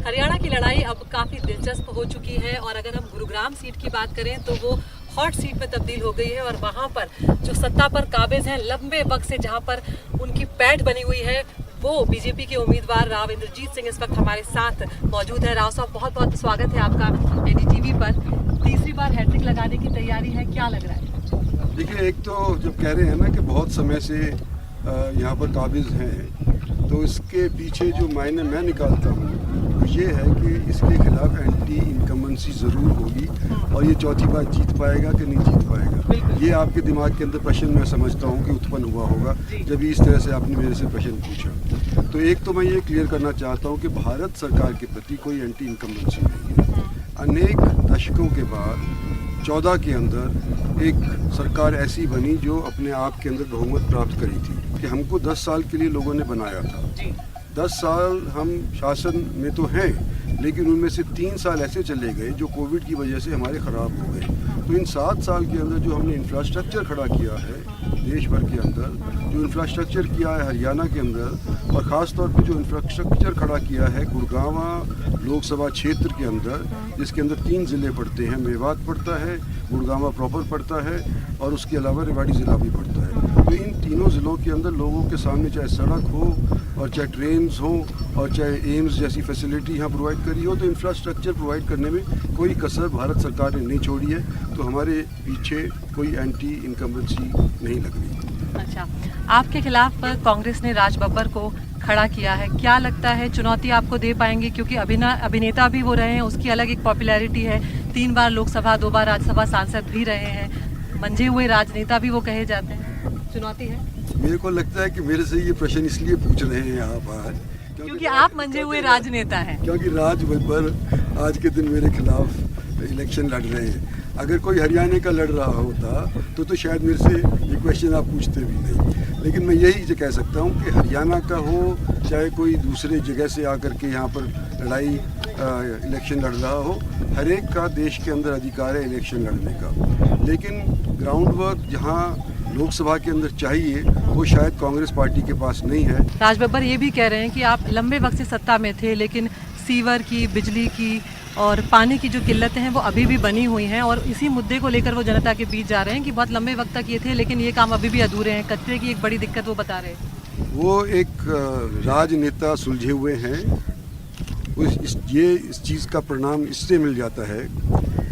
हरियाणा की लड़ाई अब काफ़ी दिलचस्प हो चुकी है और अगर हम गुरुग्राम सीट की बात करें तो वो हॉट सीट में तब्दील हो गई है और वहाँ पर जो सत्ता पर काबिज हैं लंबे वक्त से, जहाँ पर उनकी पैठ बनी हुई है, वो बीजेपी के उम्मीदवार राव इंद्रजीत सिंह इस वक्त हमारे साथ मौजूद है। राव साहब, बहुत बहुत स्वागत है आपका एनडीटीवी पर। तीसरी बार हैट्रिक लगाने की तैयारी है, क्या लग रहा है? देखिए, एक तो जब कह रहे हैं ना कि बहुत समय से यहाँ पर काबिज हैं, तो इसके पीछे जो मायने मैं निकालता हूँ वो ये है कि इसके खिलाफ एंटी इनकम्बेंसी ज़रूर होगी और ये चौथी बार जीत पाएगा कि नहीं जीत पाएगा, ये आपके दिमाग के अंदर प्रश्न मैं समझता हूँ कि उत्पन्न हुआ होगा जब इस तरह से आपने मेरे से प्रश्न पूछा। तो एक तो मैं ये क्लियर करना चाहता हूँ कि भारत सरकार के प्रति कोई एंटी इनकम्बेंसी नहीं है। अनेक दशकों के बाद 14 के अंदर एक सरकार ऐसी बनी जो अपने आप के अंदर बहुमत प्राप्त करी थी कि हमको 10 साल के लिए लोगों ने बनाया था। 10 साल हम शासन में तो हैं, लेकिन उनमें से 3 साल ऐसे चले गए जो कोविड की वजह से हमारे ख़राब हो गए। तो इन 7 साल के अंदर जो हमने इंफ्रास्ट्रक्चर खड़ा किया है देश भर के अंदर, जो इंफ्रास्ट्रक्चर किया है हरियाणा के अंदर, और ख़ास तौर पे जो इंफ्रास्ट्रक्चर खड़ा किया है गुड़गांव लोकसभा क्षेत्र के अंदर, जिसके अंदर 3 ज़िले पड़ते हैं, मेवात पड़ता है, गुड़गांव प्रॉपर पड़ता है और उसके अलावा रेवाड़ी ज़िला भी पड़ता है। तो इन तीनों ज़िलों के अंदर लोगों के सामने चाहे सड़क हो और चाहे ट्रेन्स हो और चाहे एम्स जैसी फैसिलिटी यहाँ प्रोवाइड करी हो, तो इंफ्रास्ट्रक्चर प्रोवाइड करने में कोई कसर भारत सरकार ने नहीं छोड़ी है। तो हमारे पीछे कोई एंटी इनकम्बेंसी नहीं लग रही। अच्छा, आपके खिलाफ कांग्रेस ने राज बब्बर को खड़ा किया है, क्या लगता है चुनौती आपको दे पाएंगे? क्योंकि अभिनेता भी वो रहे हैं, उसकी अलग एक पॉपुलैरिटी है, 3 बार लोकसभा 2 बार राज्यसभा सांसद भी रहे हैं, मंझे हुए राजनेता भी वो कहे जाते हैं। चुनौती है? मेरे को लगता है कि मेरे से ये प्रश्न इसलिए पूछ रहे हैं आप आज क्योंकि आप मंझे हुए राजनेता हैं। क्योंकि राज बब्बर आज के दिन मेरे खिलाफ इलेक्शन लड़ रहे हैं। अगर कोई हरियाणा का लड़ रहा होता तो शायद मेरे से ये क्वेश्चन आप पूछते भी नहीं। लेकिन मैं यही कह सकता हूँ कि हरियाणा का हो चाहे कोई दूसरे जगह से आकर के यहाँ पर लड़ाई इलेक्शन लड़ रहा हो, हर एक का देश के अंदर अधिकार है इलेक्शन लड़ने का। लेकिन ग्राउंड वर्क जहाँ लोकसभा के अंदर चाहिए वो शायद कांग्रेस पार्टी के पास नहीं है। राज बब्बर ये भी कह रहे हैं कि आप लंबे वक्त से सत्ता में थे, लेकिन सीवर की, बिजली की और पानी की जो किल्लतें हैं वो अभी भी बनी हुई हैं और इसी मुद्दे को लेकर वो जनता के बीच जा रहे हैं कि बहुत लंबे वक्त तक ये थे लेकिन ये काम अभी भी अधूरे हैं। कचरे की एक बड़ी दिक्कत वो बता रहे हैं। वो एक राजनेता सुलझे हुए हैं। इस चीज़ का परिणाम इससे मिल जाता है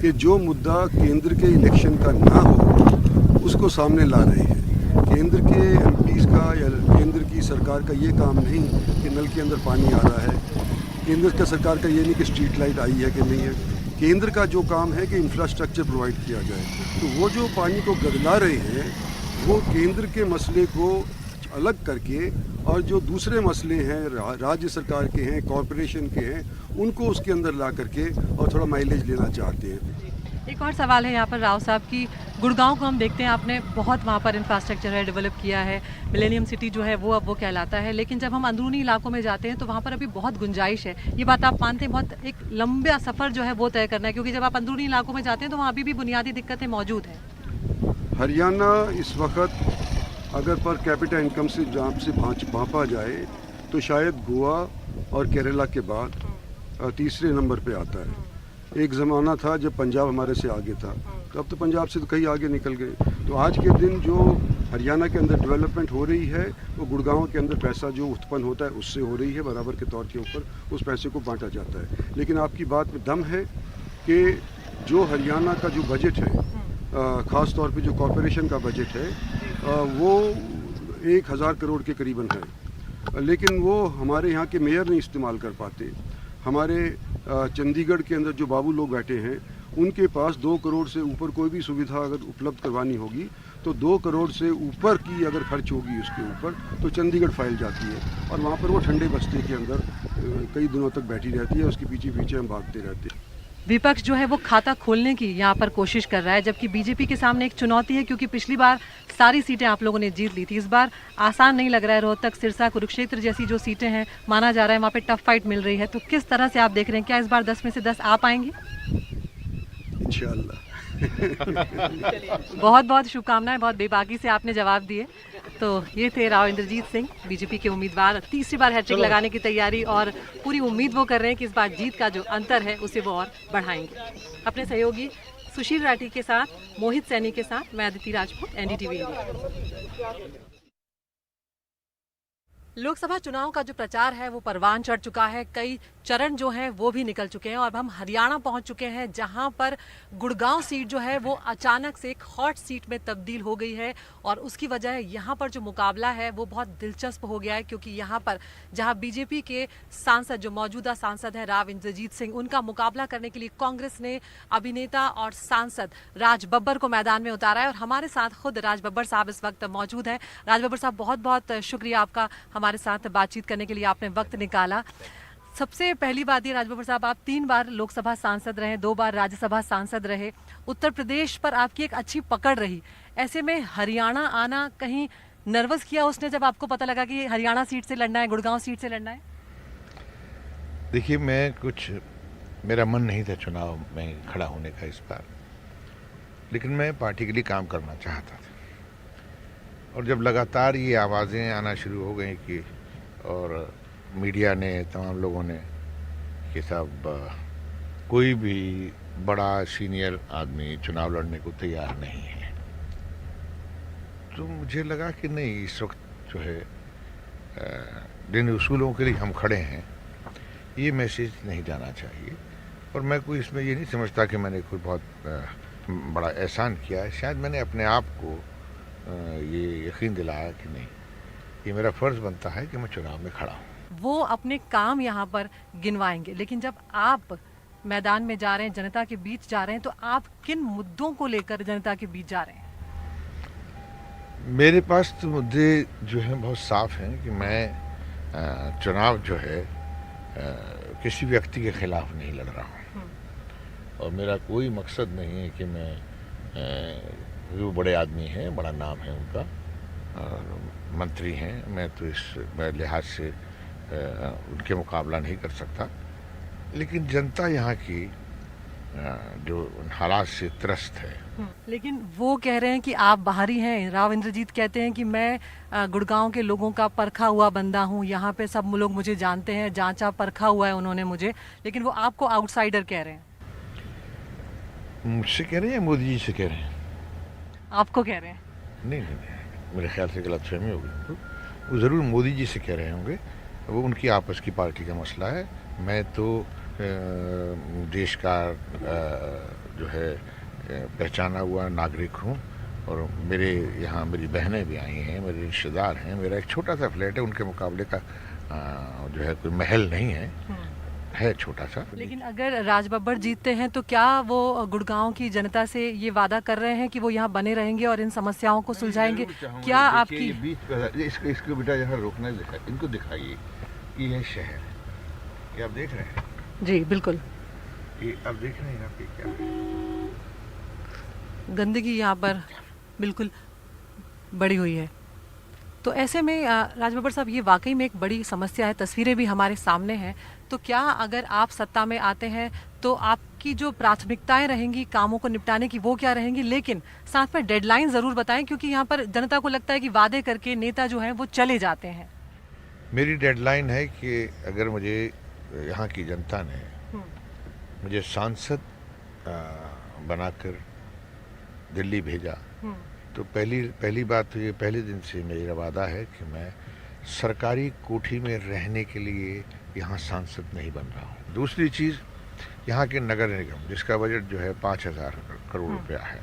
कि जो मुद्दा केंद्र के इलेक्शन का ना हो उसको सामने ला रहे हैं। केंद्र के एमपीज़ का या केंद्र की सरकार का ये काम नहीं कि नल के अंदर पानी आ रहा है, केंद्र का सरकार का ये नहीं कि स्ट्रीट लाइट आई है कि नहीं है। केंद्र का जो काम है कि इंफ्रास्ट्रक्चर प्रोवाइड किया जाए। तो वो जो पानी को गदला रहे हैं वो केंद्र के मसले को अलग करके और जो दूसरे मसले हैं राज्य सरकार के हैं, कॉरपोरेशन के हैं, उनको उसके अंदर ला करके और थोड़ा माइलेज लेना चाहते हैं। एक और सवाल है यहाँ पर राव साहब की, गुड़गांव को हम देखते हैं आपने बहुत वहाँ पर इंफ्रास्ट्रक्चर है डेवलप किया है, मिलेनियम सिटी जो है वो अब वो कहलाता है, लेकिन जब हम अंदरूनी इलाकों में जाते हैं तो वहाँ पर अभी बहुत गुंजाइश है। ये बात आप मानते हैं? बहुत एक लंबा सफ़र जो है वो तय करना है, क्योंकि जब आप अंदरूनी इलाकों में जाते हैं तो वहाँ अभी भी बुनियादी दिक्कतें मौजूद हैं। हरियाणा इस वक्त अगर पर कैपिटा इनकम से जहाँ से भांपा जाए तो शायद गोवा और केरला के बाद तीसरे नंबर पे आता है। एक ज़माना था जब पंजाब हमारे से आगे था, तो अब तो पंजाब से तो कहीं आगे निकल गए। तो आज के दिन जो हरियाणा के अंदर डेवलपमेंट हो रही है वो गुड़गांव के अंदर पैसा जो उत्पन्न होता है उससे हो रही है, बराबर के तौर के ऊपर उस पैसे को बांटा जाता है। लेकिन आपकी बात में दम है कि जो हरियाणा का जो बजट है, ख़ास तौर पे जो कॉरपोरेशन का बजट है, वो 1000 करोड़ के करीबन है, लेकिन वो हमारे यहाँ के मेयर नहीं इस्तेमाल कर पाते। हमारे चंडीगढ़ के अंदर जो बाबू लोग बैठे हैं उनके पास 2 करोड़ से ऊपर कोई भी सुविधा अगर उपलब्ध करवानी होगी तो 2 करोड़ से ऊपर की अगर खर्च होगी उसके ऊपर तो चंडीगढ़ फाइल जाती है और वहाँ पर वो ठंडे बस्ते के अंदर कई दिनों तक बैठी रहती है, उसके पीछे पीछे हम भागते रहते हैं। विपक्ष जो है वो खाता खोलने की यहाँ पर कोशिश कर रहा है, जबकि बीजेपी के सामने एक चुनौती है, क्योंकि पिछली बार सारी सीटें आप लोगों ने जीत ली थी। इस बार आसान नहीं लग रहा है। रोहतक, सिरसा, कुरुक्षेत्र जैसी जो सीटें हैं माना जा रहा है वहाँ पे टफ फाइट मिल रही है। तो किस तरह से आप देख रहे हैं, क्या इस बार 10 में से 10 आ पाएंगे? इंशाअल्लाह। बहुत बहुत शुभकामनाएं, बहुत बेबाकी से आपने जवाब दिए। तो ये थे राव इंद्रजीत सिंह, बीजेपी के उम्मीदवार। तीसरी बार हैट्रिक लगाने की तैयारी और पूरी उम्मीद वो कर रहे हैं कि इस बार जीत का जो अंतर है उसे वो और बढ़ाएंगे। अपने सहयोगी सुशील राठी के साथ, मोहित सैनी के साथ, मैं अदिति राजपूत, एनडीटीवी इंडिया। लोकसभा चुनाव का जो प्रचार है वो परवान चढ़ चुका है। कई चरण जो हैं वो भी निकल चुके हैं और अब हम हरियाणा पहुंच चुके हैं, जहां पर गुड़गांव सीट जो है वो अचानक से एक हॉट सीट में तब्दील हो गई है। और उसकी वजह यहां पर जो मुकाबला है वो बहुत दिलचस्प हो गया है, क्योंकि यहां पर जहां बीजेपी के सांसद, जो मौजूदा सांसद हैं राव इंद्रजीत सिंह, उनका मुकाबला करने के लिए कांग्रेस ने अभिनेता और सांसद राज बब्बर को मैदान में उतारा है। और हमारे साथ खुद राज बब्बर साहब इस वक्त मौजूद हैं। राज बब्बर साहब, बहुत बहुत शुक्रिया आपका हमारे साथ बातचीत करने के लिए, आपने वक्त निकाला। सबसे पहली बात ये राज बब्बर साहब, आप 3 बार लोकसभा सांसद रहे, 2 बार राज्यसभा सांसद रहे, उत्तर प्रदेश पर आपकी एक अच्छी पकड़ रही। ऐसे में हरियाणा आना कहीं नर्वस किया उसने, जब आपको पता लगा कि हरियाणा सीट से लड़ना है, गुड़गांव सीट से लड़ना है? देखिए, मेरा मन नहीं था चुनाव में खड़ा होने का इस बार, लेकिन मैं पार्टी के लिए काम करना चाहता था। और जब लगातार ये आवाज़ें आना शुरू हो गई कि, और मीडिया ने, तमाम लोगों ने, कि साहब कोई भी बड़ा सीनियर आदमी चुनाव लड़ने को तैयार नहीं है, तो मुझे लगा कि नहीं, इस वक्त जो है जिन उसूलों के लिए हम खड़े हैं ये मैसेज नहीं जाना चाहिए। और मैं कोई इसमें ये नहीं समझता कि मैंने कोई बहुत बड़ा एहसान किया है। शायद मैंने अपने आप को ये यकीन दिलाया कि नहीं, ये मेरा फ़र्ज़ बनता है कि मैं चुनाव में खड़ा हूँ। वो अपने काम यहाँ पर गिनवाएंगे, लेकिन जब आप मैदान में जा रहे हैं, जनता के बीच जा रहे हैं, तो आप किन मुद्दों को लेकर जनता के बीच जा रहे हैं? मेरे पास तो मुद्दे जो हैं बहुत साफ हैं कि मैं चुनाव जो है किसी व्यक्ति के खिलाफ नहीं लड़ रहा हूँ। और मेरा कोई मकसद नहीं है कि मैं वो बड़े आदमी हैं, बड़ा नाम है उनका, मंत्री हैं, मैं तो इस लिहाज से उनके मुकाबला नहीं कर सकता। लेकिन जनता यहाँ की जो हालात से त्रस्त है। लेकिन वो कह रहे हैं कि आप बाहरी हैं। राव इंद्रजीत कहते हैं कि मैं गुड़गांव के लोगों का परखा हुआ बंदा हूँ, यहाँ पे सब लोग मुझे जानते हैं, जांचा परखा हुआ है उन्होंने मुझे, लेकिन वो आपको आउटसाइडर कह रहे हैं। मुझसे कह रहे हैं, मोदी जी से कह रहे हैं? आपको कह रहे हैं? नहीं, मेरे ख्याल से गलतफहमी होगी। वो ज़रूर मोदी जी से कह रहे होंगे, वो उनकी आपस की पार्टी का मसला है। मैं तो देश का जो है पहचाना हुआ नागरिक हूँ, और मेरे यहाँ मेरी बहनें भी आई हैं, मेरे रिश्तेदार हैं, मेरा एक छोटा सा फ्लैट है, उनके मुकाबले का जो है कोई महल नहीं है छोटा सा। लेकिन अगर राज बब्बर जीतते हैं तो क्या वो गुड़गांव की जनता से ये वादा कर रहे हैं कि वो यहाँ बने रहेंगे और इन समस्याओं को सुलझाएंगे? क्या आपकी इसको बेटा यहाँ रोकना, इनको दिखाइए कि यह शहर है, ये आप देख रहे हैं? जी बिल्कुल, ये आप देख रहे हैं यहाँ पे क्या है? गंदगी यहाँ पर बिल्कुल बड़ी हुई है। तो ऐसे में राज बब्बर साहब, ये वाकई में एक बड़ी समस्या है, तस्वीरें भी हमारे सामने हैं। तो क्या अगर आप सत्ता में आते हैं तो आपकी जो प्राथमिकताएं रहेंगी कामों को निपटाने की, वो क्या रहेंगी? लेकिन साथ में डेडलाइन ज़रूर बताएं, क्योंकि यहाँ पर जनता को लगता है कि वादे करके नेता जो हैं वो चले जाते हैं। मेरी डेडलाइन है कि अगर मुझे यहाँ की जनता ने मुझे सांसद बनाकर दिल्ली भेजा, तो पहली बात तो ये, पहले दिन से मेरा वादा है कि मैं सरकारी कोठी में रहने के लिए यहाँ सांसद नहीं बन रहा हूँ। दूसरी चीज़, यहाँ के नगर निगम जिसका बजट जो है 5,000 करोड़ रुपया है,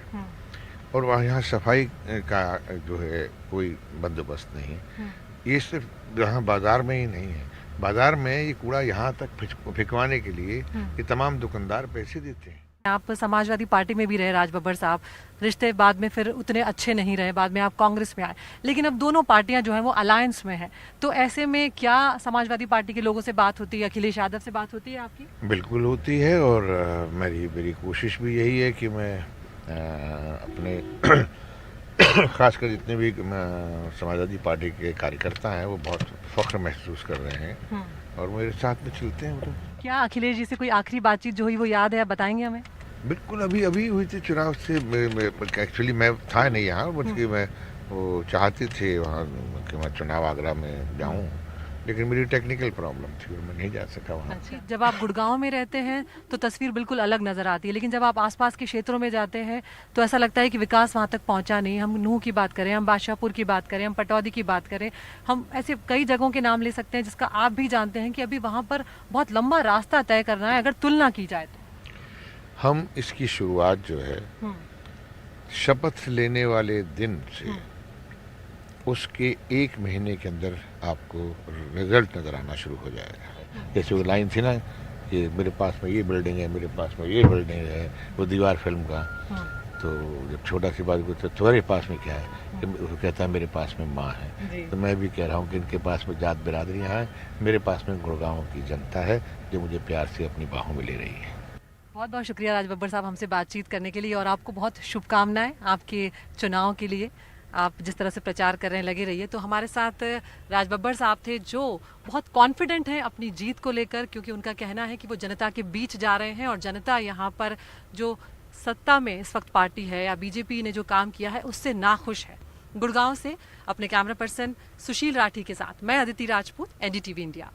और वहाँ यहाँ सफाई का जो है कोई बंदोबस्त नहीं। ये सिर्फ यहाँ बाज़ार में ही नहीं है, बाज़ार में ये कूड़ा यहाँ तक फिकवाने के लिए ये तमाम दुकानदार पैसे देते हैं। आप समाजवादी पार्टी में भी रहे राज बब्बर साहब, रिश्ते बाद में फिर उतने अच्छे नहीं रहे, बाद में आप कांग्रेस में आए, लेकिन अब दोनों पार्टियां जो हैं वो अलायंस में हैं। तो ऐसे में क्या समाजवादी पार्टी के लोगों से बात होती है, अखिलेश यादव से बात होती है आपकी? बिल्कुल होती है, और मेरी कोशिश भी यही है कि मैं अपने खासकर जितने भी समाजवादी पार्टी के कार्यकर्ता हैं वो बहुत फख्र महसूस कर रहे हैं और मेरे साथ में चलते हैं। वो क्या अखिलेश जी से कोई आखिरी बातचीत जो हुई वो याद है, आप बताएंगे हमें? बिल्कुल, अभी हुई थी चुनाव से। एक्चुअली मैं था नहीं यहाँ, बल्कि मैं वो चाहती थी वहाँ कि मैं चुनाव आगरा में जाऊँ, लेकिन मेरी टेक्निकल प्रॉब्लम थी और मैं नहीं जा सका वहाँ। अच्छा, जब आप गुड़गांव में रहते हैं तो तस्वीर बिल्कुल अलग नज़र आती है, लेकिन जब आप आसपास के क्षेत्रों में जाते हैं तो ऐसा लगता है कि विकास वहाँ तक पहुँचा नहीं। हम नूह की बात करें, हम बादशाहपुर की बात करें, हम पटौदी की बात करें, हम ऐसे कई जगहों के नाम ले सकते हैं जिसका आप भी जानते हैं कि अभी वहाँ पर बहुत लंबा रास्ता तय करना है अगर तुलना की जाए तो। हम इसकी शुरुआत जो है शपथ लेने वाले दिन से उसके 1 महीने के अंदर आपको रिजल्ट नज़र आना शुरू हो जाएगा। जैसे वो लाइन थी ना कि मेरे पास में ये बिल्डिंग है, मेरे पास में ये बिल्डिंग है, वो दीवार फिल्म का। तो जब छोटा सी बात पूछते तुम्हारे पास में क्या है, कि वो कहता है मेरे पास में माँ है। तो मैं भी कह रहा हूँ कि इनके पास में जात बिरादरियाँ हैं, मेरे पास में गुड़गांव की जनता है जो मुझे प्यार से अपनी बाहों में ले रही है। बहुत बहुत शुक्रिया राज बब्बर साहब हमसे बातचीत करने के लिए, और आपको बहुत शुभकामनाएं आपके चुनाव के लिए। आप जिस तरह से प्रचार कर रहे हैं लगे रहिए। तो हमारे साथ राज बब्बर साहब थे जो बहुत कॉन्फिडेंट हैं अपनी जीत को लेकर, क्योंकि उनका कहना है कि वो जनता के बीच जा रहे हैं और जनता यहाँ पर जो सत्ता में इस वक्त पार्टी है या बीजेपी ने जो काम किया है उससे नाखुश है। गुड़गांव से अपने कैमरा पर्सन सुशील राठी के साथ मैं अदिति राजपूत, एनडीटीवी इंडिया।